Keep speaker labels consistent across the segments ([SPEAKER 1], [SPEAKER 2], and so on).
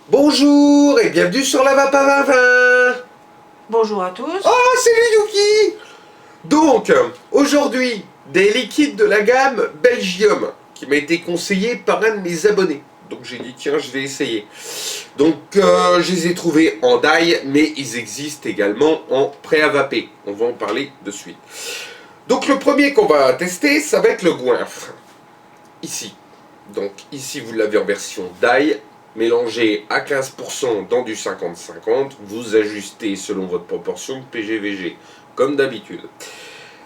[SPEAKER 1] Bonjour et bienvenue sur la Vapavin.
[SPEAKER 2] Bonjour à tous.
[SPEAKER 1] Oh, salut Yuki. Donc, aujourd'hui, des liquides de la gamme Belgium qui m'a été conseillé par un de mes abonnés. Donc j'ai dit tiens, je vais essayer. Donc je les ai trouvés en dye, mais ils existent également en prêt à vaper. On va en parler de suite. Donc le premier qu'on va tester, ça va être le goinfre. Ici. Donc ici vous l'avez en version dye, mélangé à 15% dans du 50-50, vous ajustez selon votre proportion de PGVG, comme d'habitude.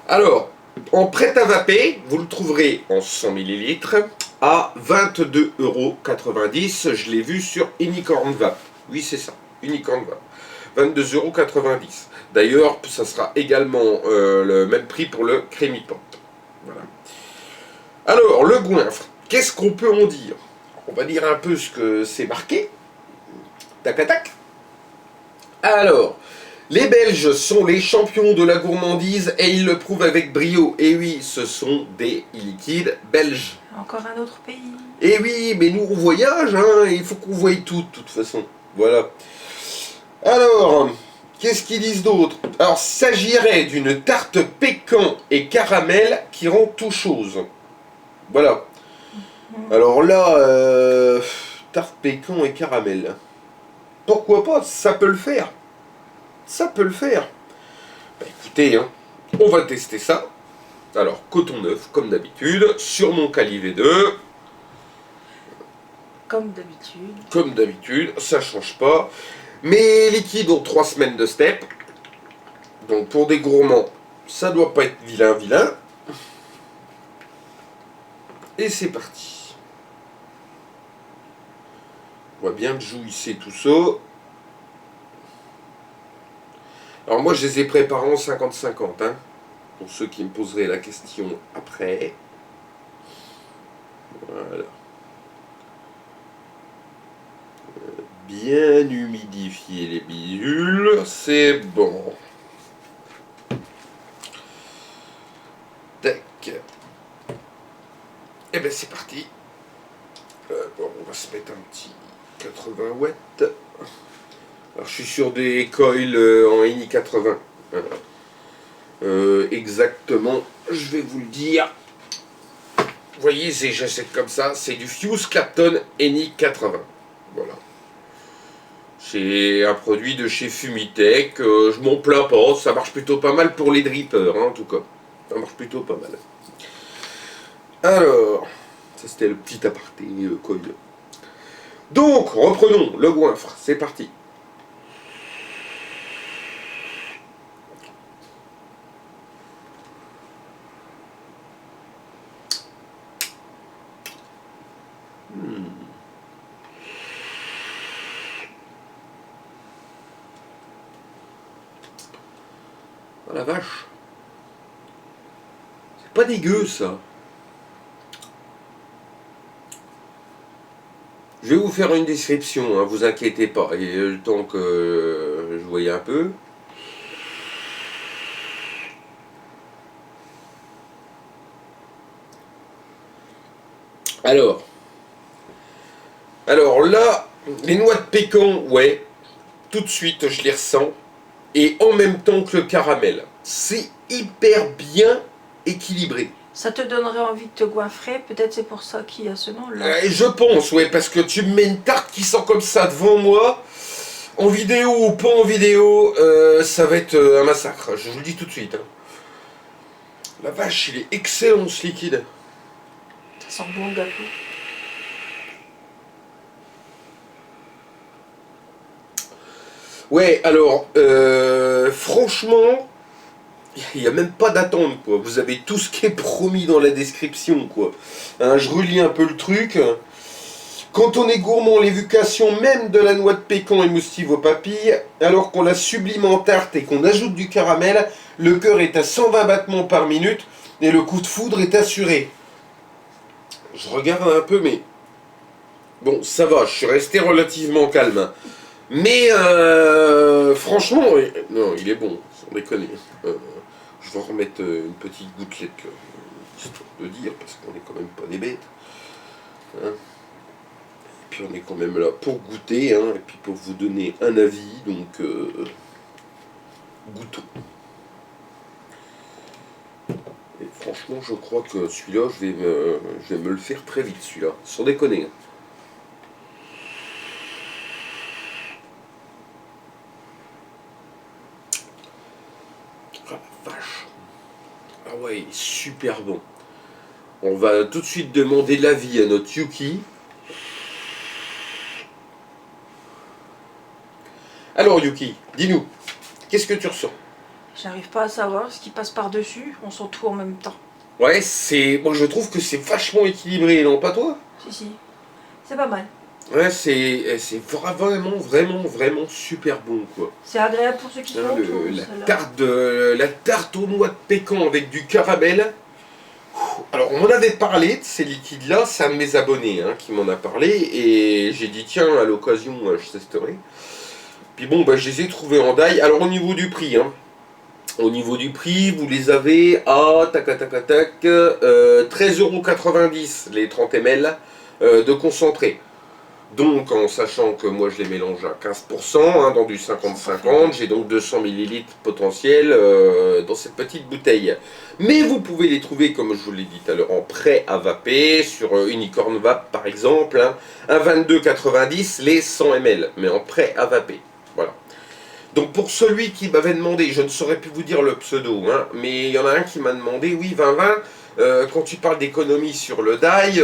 [SPEAKER 1] Alors, en prêt à vaper, vous le trouverez en 100 ml à 22,90 €. Je l'ai vu sur Unicorn Vape. Oui, c'est ça, Unicorn Vape. 22,90 €. D'ailleurs, ça sera également le même prix pour le Creamy Pop. Voilà. Alors, le goinfre, qu'est-ce qu'on peut en dire? On va dire un peu ce que c'est marqué. Tac à tac. Alors, les Belges sont les champions de la gourmandise et ils le prouvent avec brio. Et oui, ce sont des liquides belges.
[SPEAKER 2] Encore un autre pays.
[SPEAKER 1] Et oui, mais nous on voyage, hein, il faut qu'on voie tout de toute façon. Voilà. Alors, qu'est-ce qu'ils disent d'autre? Alors, il s'agirait d'une tarte pécan et caramel qui rend tout chose. Voilà. Alors là, tarte pécan et caramel. Pourquoi pas? Ça peut le faire. Ça peut le faire. Bah, écoutez, hein, on va tester ça. Alors, coton neuf, comme d'habitude, sur mon Kali V2.
[SPEAKER 2] Comme d'habitude.
[SPEAKER 1] Comme d'habitude, ça change pas. Mes liquides ont 3 semaines de step. Donc pour des gourmands, ça doit pas être vilain. Et c'est parti. On voit bien que jouissez tout ça. Alors moi je les ai préparés en 50-50, hein, pour ceux qui me poseraient la question après. Voilà. Bien humidifier les bidules, c'est bon. Tac. Et ben c'est parti. Bon, on va se mettre un petit 80 watts. Alors je suis sur des coils en ENI 80. Exactement, je vais vous le dire. Vous voyez, j'achète comme ça, c'est du Fuse Clapton ENI 80. Voilà. C'est un produit de chez Fumitech. Je m'en plains pas, ça marche plutôt pas mal pour les drippers, hein, en tout cas. Ça marche plutôt pas mal. Alors, ça c'était le petit aparté coil. Donc, reprenons le goinfre, c'est parti. Oh la vache. C'est pas dégueu ça. Je vais vous faire une description, hein, vous inquiétez pas. Et le temps que je voyais un peu. Alors là, les noix de pécan, ouais, tout de suite je les ressens. Et en même temps que le caramel. C'est hyper bien équilibré.
[SPEAKER 2] Ça te donnerait envie de te goinfrer, peut-être c'est pour ça qu'il y a ce nom-là.
[SPEAKER 1] Je pense, ouais, parce que tu me mets une tarte qui sent comme ça devant moi, en vidéo ou pas en vidéo, ça va être un massacre, je vous le dis tout de suite. Hein. La vache, il est excellent ce liquide.
[SPEAKER 2] Ça sent bon le gâteau.
[SPEAKER 1] Ouais, alors, franchement, il n'y a même pas d'attente, quoi. Vous avez tout ce qui est promis dans la description, quoi. Hein, je relis un peu le truc. Quand on est gourmand, l'évocation même de la noix de pécan émoustive aux papilles, alors qu'on la sublime en tarte et qu'on ajoute du caramel, le cœur est à 120 battements par minute et le coup de foudre est assuré. Je regarde un peu, mais bon, ça va, je suis resté relativement calme. Mais franchement, non, il est bon, sans déconner. Je vais en remettre une petite gouttelette, là, histoire de dire, parce qu'on est quand même pas des bêtes. Hein. puis on est quand même là pour goûter, hein, et puis pour vous donner un avis, donc goûtons. Et franchement, je crois que celui-là, je vais me le faire très vite, celui-là, sans déconner. Ah la vache. Ah ouais, il est super bon. On va tout de suite demander l'avis à notre Yuki. Alors Yuki, dis-nous, qu'est-ce que tu ressens?
[SPEAKER 2] J'arrive pas à savoir ce qui passe par-dessus, on sent tout en même temps.
[SPEAKER 1] Ouais, moi je trouve que c'est vachement équilibré, non pas toi?
[SPEAKER 2] Si, si, c'est pas mal.
[SPEAKER 1] Ouais, c'est vraiment super bon, quoi.
[SPEAKER 2] C'est agréable pour ceux qui sont
[SPEAKER 1] Hein,
[SPEAKER 2] autour.
[SPEAKER 1] la tarte au noix de pécan avec du caramel. Alors, on m'en avait parlé de ces liquides-là, c'est un de mes abonnés hein, qui m'en a parlé, et j'ai dit, tiens, à l'occasion, je testerai. Puis bon, bah, je les ai trouvés en die. Alors, au niveau du prix, hein, vous les avez à 13,90 € les 30 ml de concentré. Donc, en sachant que moi je les mélange à 15% hein, dans du 50-50, j'ai donc 200 ml potentiel dans cette petite bouteille. Mais vous pouvez les trouver, comme je vous l'ai dit tout à l'heure, en prêt à vaper, sur Unicorn Vape par exemple, hein, à 22,90 les 100 ml, mais en prêt à vaper. Voilà. Donc pour celui qui m'avait demandé, je ne saurais plus vous dire le pseudo, hein, mais il y en a un qui m'a demandé, oui 2020, quand tu parles d'économie sur le die,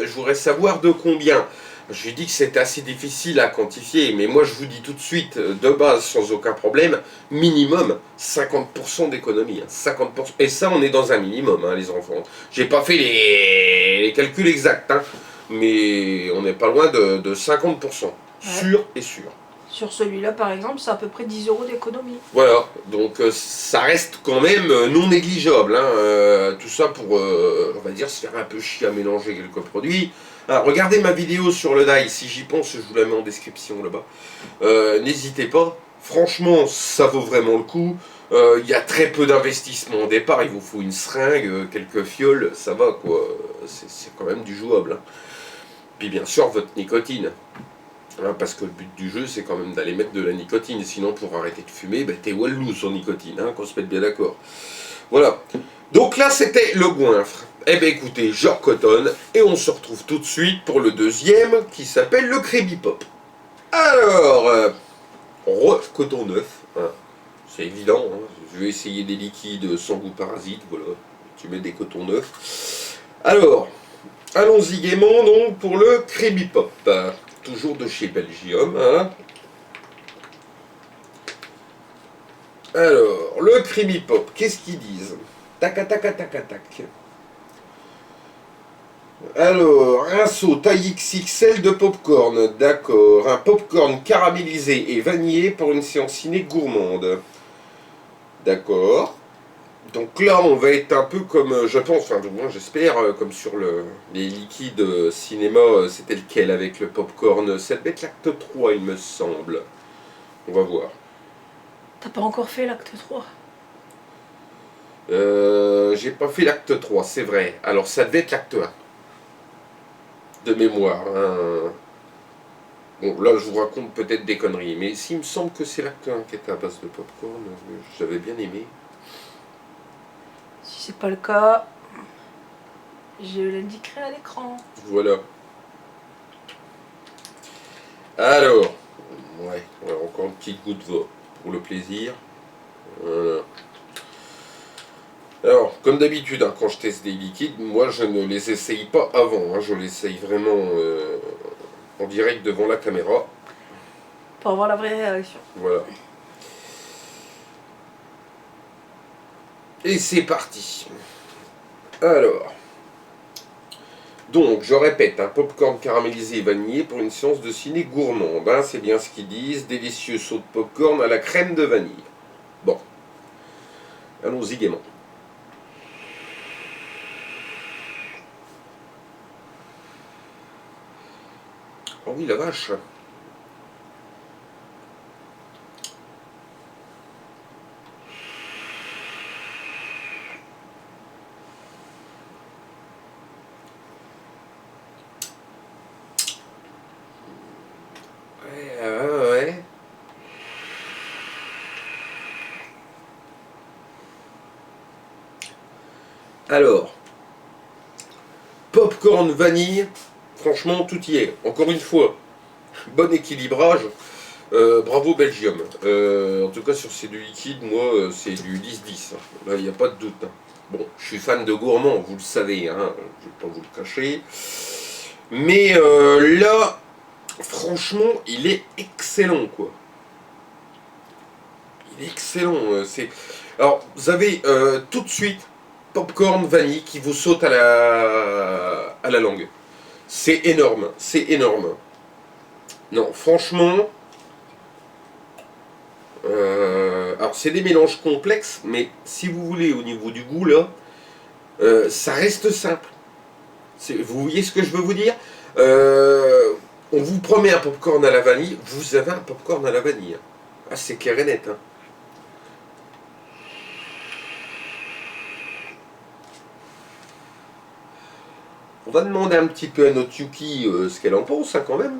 [SPEAKER 1] je voudrais savoir de combien. Je lui ai dit que c'était assez difficile à quantifier, mais moi je vous dis tout de suite, de base, sans aucun problème, minimum 50% d'économie. Hein, 50%. Et ça, on est dans un minimum, hein, les enfants. J'ai pas fait les calculs exacts, hein, mais on n'est pas loin de 50%. Sûr et sûr.
[SPEAKER 2] Sur celui-là, par exemple, c'est à peu près 10 € d'économie.
[SPEAKER 1] Voilà, donc ça reste quand même non négligeable. Hein, tout ça pour, on va dire, se faire un peu chier à mélanger quelques produits. Alors, regardez ma vidéo sur le die, si j'y pense, je vous la mets en description là-bas. N'hésitez pas, franchement, ça vaut vraiment le coup. Il y a très peu d'investissement au départ, il vous faut une seringue, quelques fioles, ça va quoi. C'est quand même du jouable. Hein. Puis bien sûr, votre nicotine. Hein, parce que le but du jeu, c'est quand même d'aller mettre de la nicotine. Sinon, pour arrêter de fumer, t'es wallou sans nicotine, hein, qu'on se mette bien d'accord. Voilà. Donc là, c'était le goinfre. Eh bien, écoutez, je recotonne et on se retrouve tout de suite pour le deuxième qui s'appelle le Crébi Pop. Alors, coton neuf. Hein, c'est évident. Hein, je vais essayer des liquides sans goût parasite. Voilà. Tu mets des cotons neufs. Alors, allons-y gaiement donc pour le Crébi Pop. Toujours de chez Belgium. Hein. Alors, le Creamy Pop, qu'est-ce qu'ils disent? Tac, tac, tac, tac, tac. Alors, un seau taille XXL de popcorn, d'accord. Un popcorn caramélisé et vanillé pour une séance ciné gourmande. D'accord. Donc là, on va être un peu comme, je pense, enfin, du moins j'espère, comme sur les liquides cinéma, c'était lequel avec le popcorn? Ça devait être l'acte 3, il me semble. On va voir.
[SPEAKER 2] T'as pas encore fait l'acte 3?
[SPEAKER 1] J'ai pas fait l'acte 3, c'est vrai. Alors ça devait être l'acte 1. De mémoire. Hein. Bon, là je vous raconte peut-être des conneries, mais s'il me semble que c'est l'acte 1 qui était à base de popcorn, j'avais bien aimé.
[SPEAKER 2] Si c'est pas le cas, je l'indiquerai à l'écran.
[SPEAKER 1] Voilà. Alors, ouais, encore une petite goutte pour le plaisir. Voilà. Alors, comme d'habitude, hein, quand je teste des liquides, moi je ne les essaye pas avant, hein, je les essaye vraiment en direct devant la caméra.
[SPEAKER 2] Pour avoir la vraie réaction.
[SPEAKER 1] Voilà. Et c'est parti. Alors, donc je répète, un popcorn caramélisé et vanillé pour une séance de ciné gourmande, hein, c'est bien ce qu'ils disent, délicieux saut de popcorn à la crème de vanille. Bon, allons-y gaiement. Oh oui, la vache. Alors, popcorn vanille, franchement, tout y est. Encore une fois, bon équilibrage. Bravo Belgium. En tout cas, sur ces deux liquides, moi, c'est du 10-10. Là, il n'y a pas de doute. Hein. Bon, je suis fan de gourmand, vous le savez, hein, je ne vais pas vous le cacher. Mais là, franchement, il est excellent, quoi. Il est excellent. Alors, vous avez tout de suite popcorn vanille qui vous saute à la langue. C'est énorme, c'est énorme. Non, franchement... alors c'est des mélanges complexes, mais si vous voulez au niveau du goût là, ça reste simple. Vous voyez ce que je veux vous dire? On vous promet un popcorn à la vanille, vous avez un popcorn à la vanille. Ah, c'est clair et net. Hein. On va demander un petit peu à notre Yuki ce qu'elle en pense hein, quand même.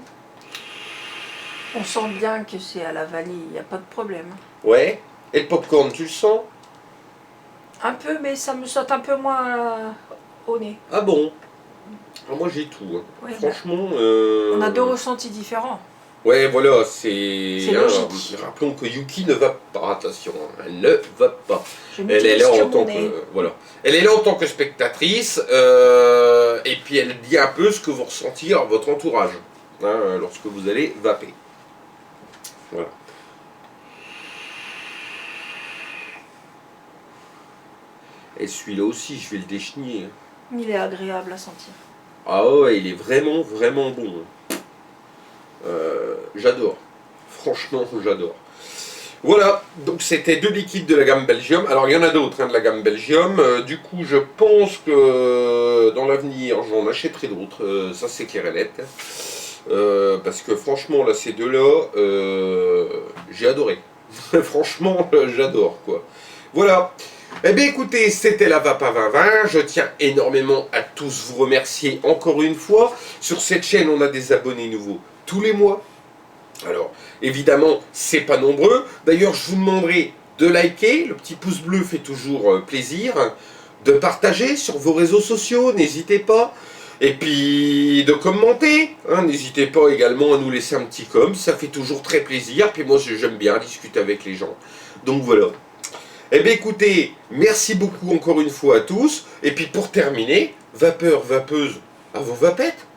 [SPEAKER 2] On sent bien que c'est à la vanille, il n'y a pas de problème.
[SPEAKER 1] Ouais. Et le popcorn, tu le sens?
[SPEAKER 2] Un peu, mais ça me saute un peu moins au nez.
[SPEAKER 1] Ah bon? Alors moi j'ai tout. Hein.
[SPEAKER 2] Ouais,
[SPEAKER 1] franchement...
[SPEAKER 2] on a deux ressentis différents.
[SPEAKER 1] Ouais, voilà, c'est...
[SPEAKER 2] logique.
[SPEAKER 1] Rappelons que Yuki ne va pas, attention, elle ne va pas.
[SPEAKER 2] Je
[SPEAKER 1] Elle est là en tant
[SPEAKER 2] nez.
[SPEAKER 1] que... Voilà. Elle est là en tant que spectatrice, et puis elle dit un peu ce que vous ressentez à votre entourage, hein, lorsque vous allez vaper. Voilà. Et celui-là aussi, je vais le déchenir.
[SPEAKER 2] Il est agréable à sentir.
[SPEAKER 1] Ah ouais, il est vraiment, vraiment bon. J'adore. Franchement, j'adore. Voilà, donc c'était deux liquides de la gamme Belgium. Alors il y en a d'autres hein, de la gamme Belgium. Du coup, je pense que dans l'avenir, j'en achèterai d'autres. Ça, c'est clair et net. Parce que franchement, là, ces deux-là, j'ai adoré. Franchement, j'adore, quoi. Voilà. Eh bien, écoutez, c'était la Vapa 2020. Je tiens énormément à tous vous remercier encore une fois. Sur cette chaîne, on a des abonnés nouveaux tous les mois. Alors, évidemment, c'est pas nombreux. D'ailleurs, je vous demanderai de liker. Le petit pouce bleu fait toujours plaisir. De partager sur vos réseaux sociaux, n'hésitez pas. Et puis, de commenter. Hein, n'hésitez pas également à nous laisser un petit com. Ça fait toujours très plaisir. Puis moi, j'aime bien discuter avec les gens. Donc voilà. Eh bien écoutez, merci beaucoup encore une fois à tous. Et puis pour terminer, vapeur, vapeuse, à vos vapettes.